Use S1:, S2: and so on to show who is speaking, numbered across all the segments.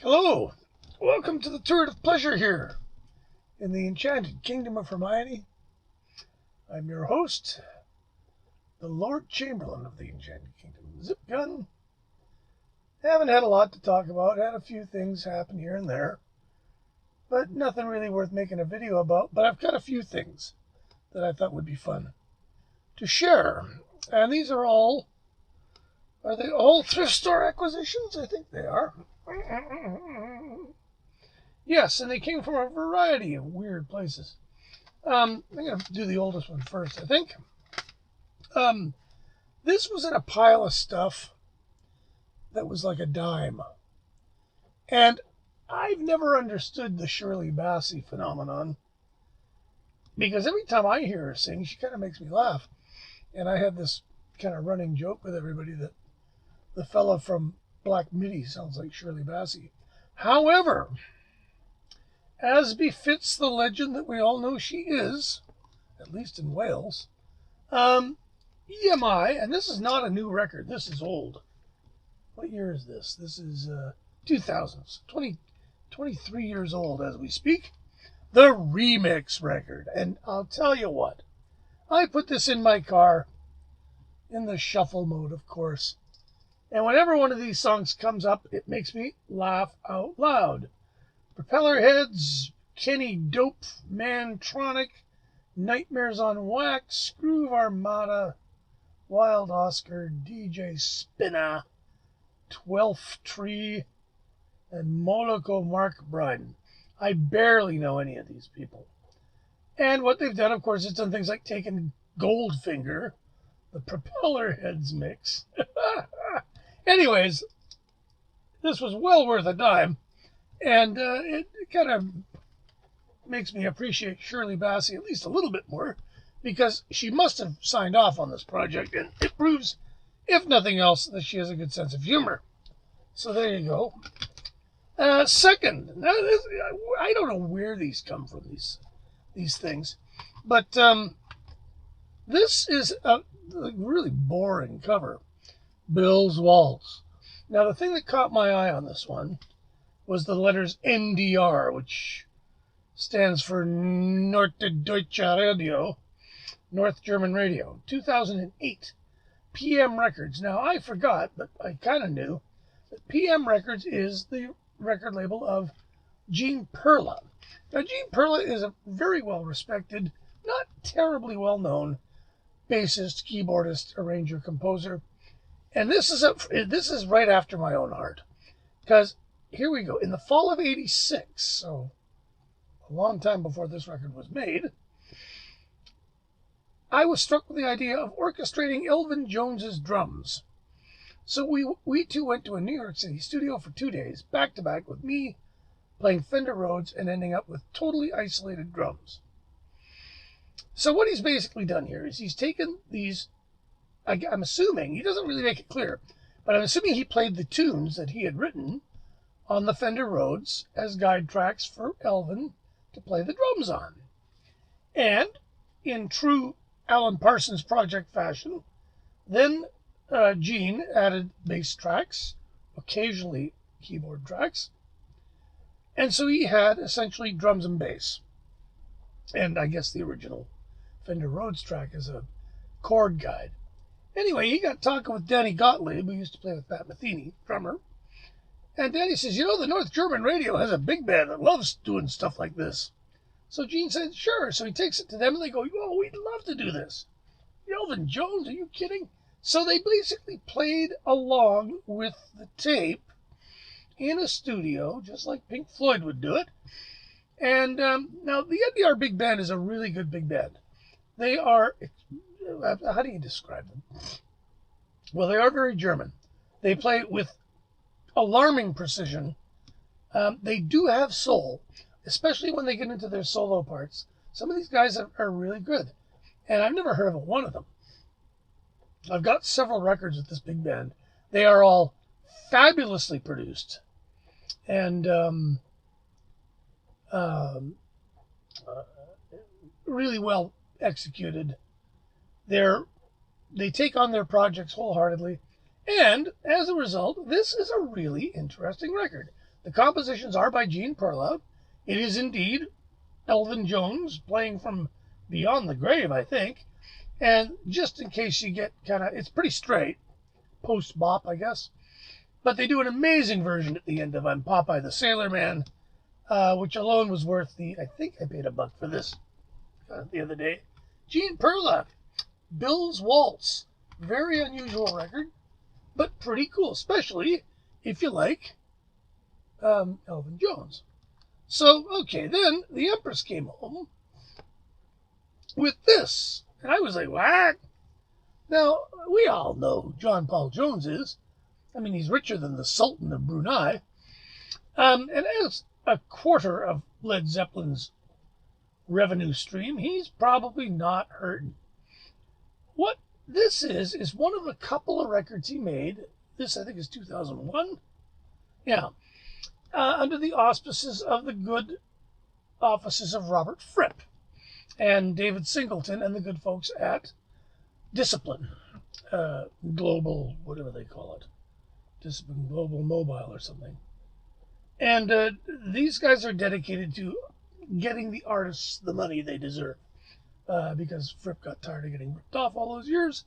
S1: Hello, welcome to the Tour of Pleasure here in the Enchanted Kingdom of Hermione. I'm your host, the Lord Chamberlain of the Enchanted Kingdom. Zip gun. Haven't had a lot to talk about, had a few things happen here and there, but nothing really worth making a video about. But I've got a few things that I thought would be fun to share. And these are they all thrift store acquisitions? I think they are. Yes, and they came from a variety of weird places. I'm going to do the oldest one first, I think. This was in a pile of stuff that was like a dime. And I've never understood the Shirley Bassey phenomenon, because every time I hear her sing, she kind of makes me laugh. And I have this kind of running joke with everybody that the fella from Black Midi sounds like Shirley Bassey. However, as befits the legend that we all know she is, at least in Wales, EMI, and this is not a new record, this is old. What year is this? This is 2000s, 23 years old as we speak. The remix record. And I'll tell you what, I put this in my car in the shuffle mode, of course. And whenever one of these songs comes up, it makes me laugh out loud. Propeller Heads, Kenny Dope, Mantronic, Nightmares on Wax, Groove Armada, Wild Oscar, DJ Spinna, 12th Tree, and Moloko Mark Bryden. I barely know any of these people. And what they've done, of course, is done things like taken Goldfinger, the Propeller Heads mix. Anyways, this was well worth a dime, and it kind of makes me appreciate Shirley Bassey at least a little bit more, because she must have signed off on this project, and it proves, if nothing else, that she has a good sense of humor. So there you go. Second, now I don't know where these come from, these things, but this is a really boring cover. Bill's Waltz. Now, the thing that caught my eye on this one was the letters NDR, which stands for Norddeutsche Radio, North German Radio, 2008, PM Records. Now, I forgot, but I kind of knew, that PM Records is the record label of Gene Perla. Now, Gene Perla is a very well-respected, not terribly well-known bassist, keyboardist, arranger, composer. And this is right after my own heart, because here we go. In the fall of '86, so a long time before this record was made, I was struck with the idea of orchestrating Elvin Jones's drums. So we two went to a New York City studio for 2 days, back to back, with me playing Fender Rhodes and ending up with totally isolated drums. So what he's basically done here is he's taken these, I'm assuming, he doesn't really make it clear, but I'm assuming he played the tunes that he had written on the Fender Rhodes as guide tracks for Elvin to play the drums on. And in true Alan Parsons Project fashion, then Gene added bass tracks, occasionally keyboard tracks, and so he had essentially drums and bass. And I guess the original Fender Rhodes track is a chord guide. Anyway, he got talking with Danny Gottlieb, who used to play with Pat Metheny, drummer. And Danny says, you know, the North German radio has a big band that loves doing stuff like this. So Gene said, sure. So he takes it to them, and they go, oh, we'd love to do this. Elvin Jones, are you kidding? So they basically played along with the tape in a studio, just like Pink Floyd would do it. And now the NDR Big Band is a really good big band. They are, how do you describe them? Well, they are very German. They play with alarming precision. They do have soul, especially when they get into their solo parts. Some of these guys are really good, and I've never heard of one of them. I've got several records with this big band. They are all fabulously produced, and really well executed. They take on their projects wholeheartedly, and as a result, this is a really interesting record. The compositions are by Gene Perlow. It is indeed Elvin Jones playing from beyond the grave, I think. And just in case you get it's pretty straight, post-bop, I guess. But they do an amazing version at the end of I'm Popeye the Sailor Man, which alone was worth I think I paid $1 for this the other day. Gene Perlow, Bill's Waltz. Very unusual record, but pretty cool, especially if you like Elvin Jones. So, okay, then the Empress came home with this. And I was like, what? Now, we all know who John Paul Jones is. I mean, he's richer than the Sultan of Brunei. And as a quarter of Led Zeppelin's revenue stream, he's probably not hurting. What this is one of a couple of records he made. This, I think, is 2001. Yeah. Under the auspices of the good offices of Robert Fripp and David Singleton and the good folks at Discipline Global, whatever they call it. Discipline Global Mobile or something. And these guys are dedicated to getting the artists the money they deserve because Fripp got tired of getting ripped off all those years.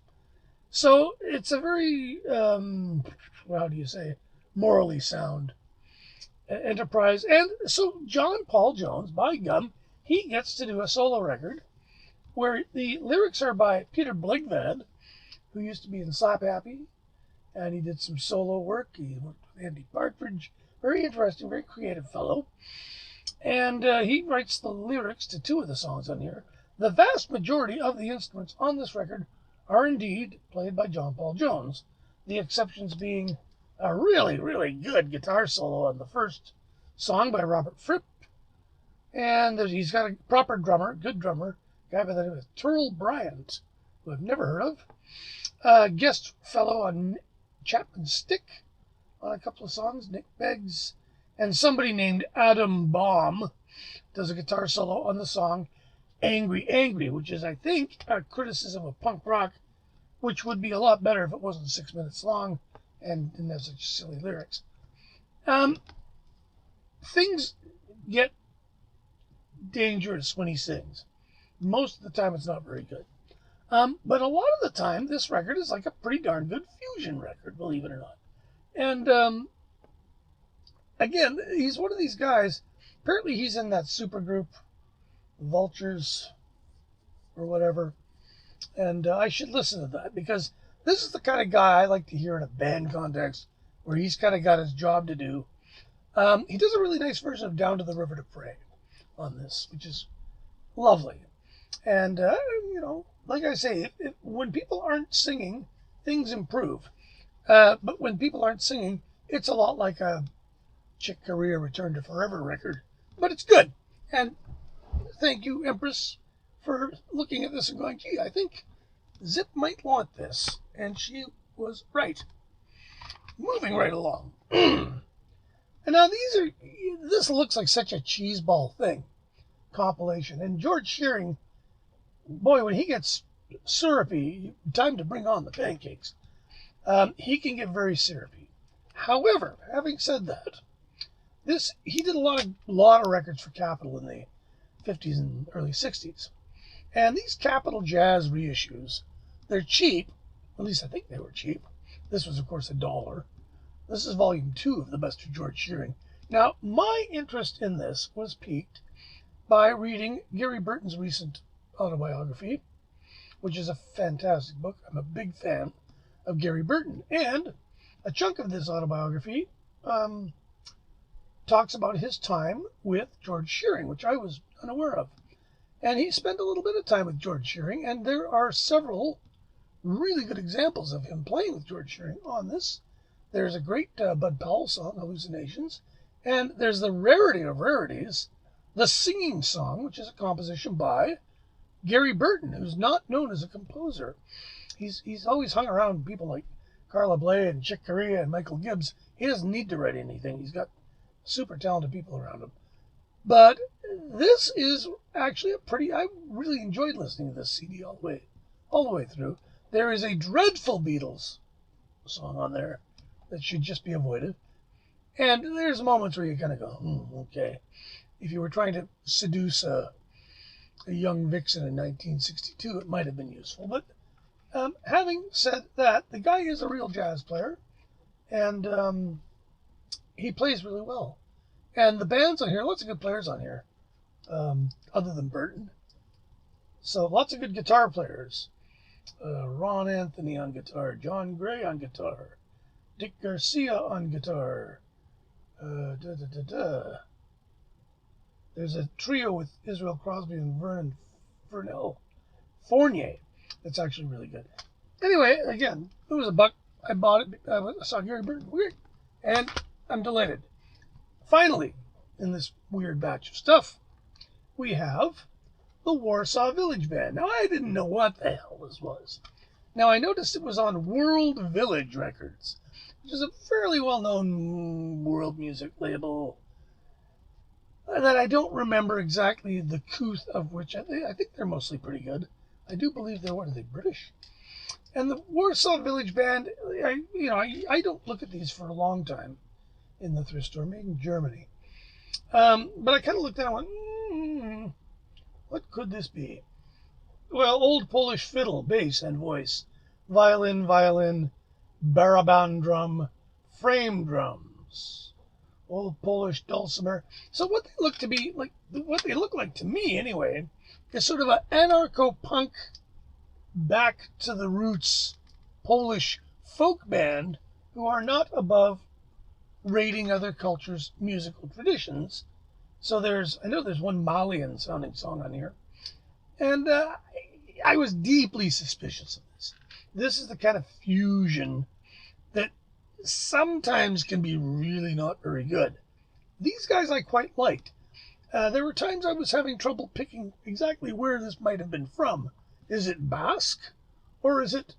S1: So it's a very, how do you say, morally sound enterprise. And so John Paul Jones, by gum, he gets to do a solo record where the lyrics are by Peter Blegvad, who used to be in Slap Happy, and he did some solo work. He worked with Andy Partridge. Very interesting, very creative fellow. And he writes the lyrics to 2 of the songs on here. The vast majority of the instruments on this record are indeed played by John Paul Jones, the exceptions being a really, really good guitar solo on the first song by Robert Fripp. And he's got a proper drummer, good drummer, guy by the name of Turl Bryant, who I've never heard of. Guest fellow on Chapman Stick on a couple of songs, Nick Beggs. And somebody named Adam Baum does a guitar solo on the song Angry Angry, which is, I think, a criticism of punk rock, which would be a lot better if it wasn't 6 minutes long and didn't have such silly lyrics. Things get dangerous when he sings. Most of the time it's not very good. But a lot of the time this record is like a pretty darn good fusion record, believe it or not. And again, he's one of these guys. Apparently he's in that supergroup, Vultures or whatever. And I should listen to that because this is the kind of guy I like to hear in a band context where he's kind of got his job to do. He does a really nice version of Down to the River to Pray on this, which is lovely. And, like I say, when people aren't singing, things improve. But when people aren't singing, it's a lot like a Chick Corea Return to Forever record. But it's good. And thank you, Empress, for looking at this and going, gee, I think Zip might want this. And she was right. Moving right along. And now this looks like such a cheeseball thing. Compilation. And George Shearing, boy, when he gets syrupy, time to bring on the pancakes. He can get very syrupy. However, having said that, he did a lot of records for Capitol in the 50s and early 60s. And these Capitol Jazz reissues, they're cheap. At least I think they were cheap. This was, of course, $1. This is volume 2 of the Best of George Shearing. Now, my interest in this was piqued by reading Gary Burton's recent autobiography, which is a fantastic book. I'm a big fan of Gary Burton. And a chunk of this autobiography talks about his time with George Shearing, which I was unaware of. And he spent a little bit of time with George Shearing, and there are several really good examples of him playing with George Shearing on this. There's a great Bud Powell song, Hallucinations, and there's the rarity of rarities, the Singing Song, which is a composition by Gary Burton, who's not known as a composer. He's always hung around people like Carla Bley and Chick Corea and Michael Gibbs. He doesn't need to write anything. He's got super talented people around him. But this is actually I really enjoyed listening to this CD all the way through. There is a dreadful Beatles song on there that should just be avoided. And there's moments where you kind of go, okay. If you were trying to seduce a young vixen in 1962, it might have been useful. But having said that, the guy is a real jazz player, and he plays really well. And the band's on here, lots of good players on here, other than Burton. So lots of good guitar players. Ron Anthony on guitar, John Gray on guitar, Dick Garcia on guitar. There's a trio with Israel Crosby and Vernon Furnell Fournier. That's actually really good. Anyway, again, it was $1. I bought it. I saw Gary Burton. Weird. And I'm delighted. Finally, in this weird batch of stuff, we have the Warsaw Village Band. Now, I didn't know what the hell this was. Now, I noticed it was on World Village Records, which is a fairly well-known world music label that I don't remember exactly the couth of which. I think they're mostly pretty good. I do believe they're, what are they, British? And the Warsaw Village Band, I don't look at these for a long time in the thrift store, made in Germany. But I kind of looked at it and went, what could this be? Well, old Polish fiddle, bass, and voice, violin, baraban drum, frame drums, old Polish dulcimer. So what they look like to me anyway, is sort of an anarcho-punk, back to the roots Polish folk band who are not above raiding other cultures' musical traditions. So I know there's one Malian sounding song on here. And I was deeply suspicious of this. This is the kind of fusion that sometimes can be really not very good. These guys I quite liked. There were times I was having trouble picking exactly where this might have been from. Is it Basque? Or is it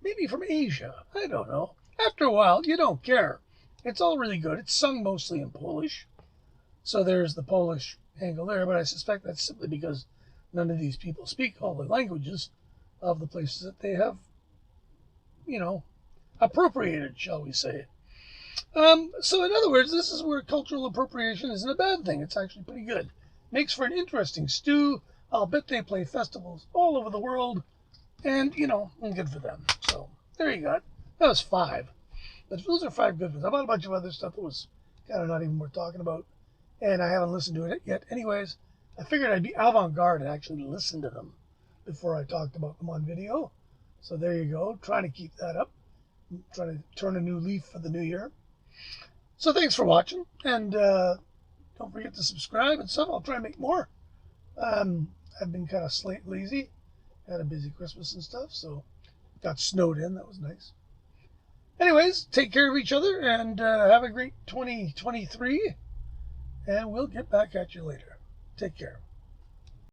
S1: maybe from Asia? I don't know. After a while, you don't care. It's all really good. It's sung mostly in Polish. So there's the Polish angle there, but I suspect that's simply because none of these people speak all the languages of the places that they have, appropriated, shall we say. So in other words, this is where cultural appropriation isn't a bad thing. It's actually pretty good. Makes for an interesting stew. I'll bet they play festivals all over the world, and, good for them. So there you go. That was 5. But those are 5 good ones. I bought a bunch of other stuff that was kind of not even worth talking about, and I haven't listened to it yet. Anyways, I figured I'd be avant-garde and actually listen to them before I talked about them on video. So there you go. Trying to keep that up. I'm trying to turn a new leaf for the new year. So thanks for watching, and don't forget to subscribe and stuff. I'll try and make more. I've been kind of lazy. Had a busy Christmas and stuff, so got snowed in. That was nice. Anyways, take care of each other, and have a great 2023, and we'll get back at you later. Take care.